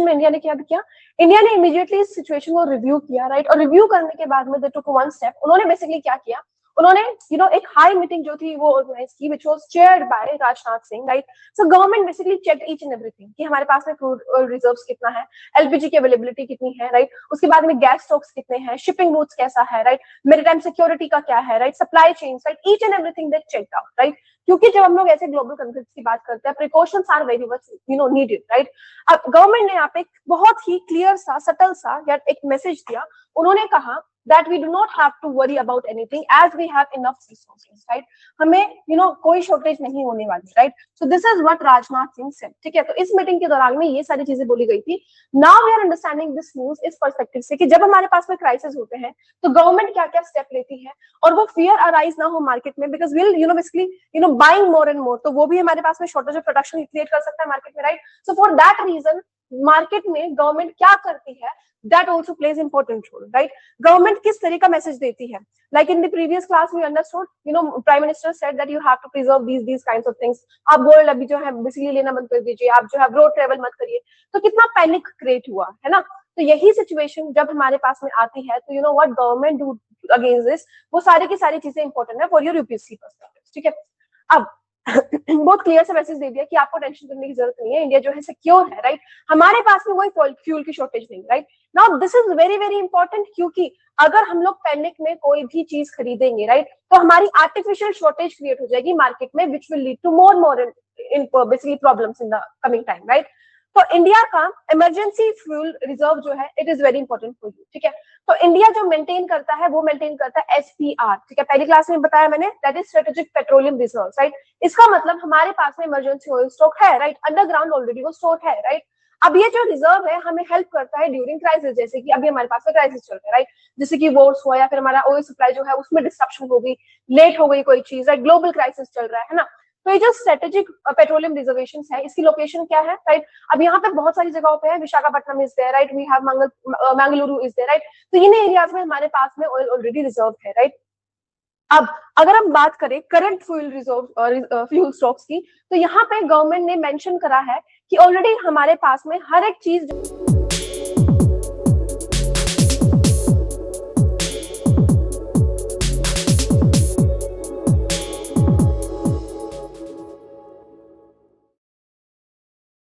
Situation में India ने क्या किया, इंडिया ने इमीडिएटली इस सिचुएशन को रिव्यू किया, राइट, और रिव्यू करने के बाद में दे टुक वन स्टेप, उन्होंने बेसिकली क्या किया, उन्होंने एक हाई मीटिंग जो थी वो ऑर्गेनाइज की, which was chaired by Rajnath Singh, right. So government basically check each and everything कि हमारे पास में क्रूड ऑयल रिजर्व्स कितना है, एलपीजी की अवेलेबिलिटी कितनी है, राइट, उसके बाद में गैस स्टॉक्स कितने हैं, शिपिंग रूट्स कैसा है, राइट, मेरीटाइम सिक्योरिटी का क्या है, right, supply chain, right, each and everything they checked out, right. क्योंकि जब हम लोग ऐसे ग्लोबल कॉन्फ्लिक्ट्स की बात करते हैं, precautions are very much needed, right. अब गवर्नमेंट ने यहाँ पे बहुत ही क्लियर सा, सटल सा या एक मैसेज दिया, उन्होंने कहा that we do not have to worry about anything as we have enough resources, right? हमें कोई शॉर्टेज नहीं होने वाली, right? So this is what Rajnath Singh said, ठीक है। तो इस मीटिंग के दौरान में ये सारी चीजें बोली गई थी। Now we are understanding this news इस पर्सपेक्टिव से कि जब हमारे पास में क्राइसिस होते हैं तो गवर्नमेंट क्या क्या स्टेप लेती है और वो फियर अराइज ना हो मार्केट में, because will basically buying more and more, तो वो भी हमारे पास में शॉर्टेज ऑफ प्रोडक्शन क्रिएट कर सकता है मार्केट में, right. So for that reason market में गवर्नमेंट क्या करती है, that also plays important role, right? Government किस तरह का मैसेज देती है, like in the previous class we understood, prime minister said that you have to preserve these kinds of things. आप गोल्ड अभी जो है बेसिकली लेना बंद कर दीजिए, आप जो है रोड ट्रेवल मत करिए, तो कितना पैनिक क्रिएट हुआ है ना। तो यही सिचुएशन जब हमारे पास में आती है तो what government do against this, वो सारी की सारी चीजें इंपॉर्टेंट है फॉर योर यूपीएससी पर्सपेक्टिव, ठीक है। अब बहुत क्लियर से मैसेज दे दिया कि आपको टेंशन करने की जरूरत नहीं है, इंडिया जो है सिक्योर है, राइट। हमारे पास में कोई फ्यूल की शॉर्टेज नहीं, right. Now this is very very important, क्योंकि अगर हम लोग पैनिक में कोई भी चीज खरीदेंगे, राइट, तो हमारी आर्टिफिशियल शॉर्टेज क्रिएट हो जाएगी मार्केट में, which will lead to more in basically problems in the coming time, right. तो इंडिया का इमरजेंसी फ्यूल रिजर्व जो है it is very important for you, ठीक है। तो इंडिया जो मेंटेन करता है वो मेंटेन करता है एसपीआर, ठीक है, पहली क्लास में बताया मैंने, that is strategic petroleum reserve, right. इसका मतलब हमारे पास में इमरजेंसी ऑयल स्टॉक है, राइट, अंडरग्राउंड ऑलरेडी वो स्टोर है, राइट। अब ये जो रिजर्व है हमें हेल्प करता है ड्यूरिंग क्राइसिस, जैसे कि अभी हमारे पास में क्राइसिस चल रहा है, राइट, जैसे कि वॉर्स हुआ या फिर हमारा ऑयल सप्लाई जो है उसमें डिस्ट्रप्शन हो गई, लेट हो गई कोई चीज, राइट, ग्लोबल क्राइसिस चल रहा है ना। तो ये जो स्ट्रेटेजिक पेट्रोलियम रिजर्वेशन है इसकी लोकेशन क्या है, राइट। अब यहाँ पे बहुत सारी जगहों पे है, Visakhapatnam is there, right, we have Mangaluru is there, right. तो इन एरियाज में हमारे पास में ऑयल ऑलरेडी रिजर्व है, राइट। अब अगर हम बात करें current fuel reserve fuel stocks की, तो यहाँ पे गवर्नमेंट ने मेंशन करा है कि ऑलरेडी हमारे पास में हर एक चीज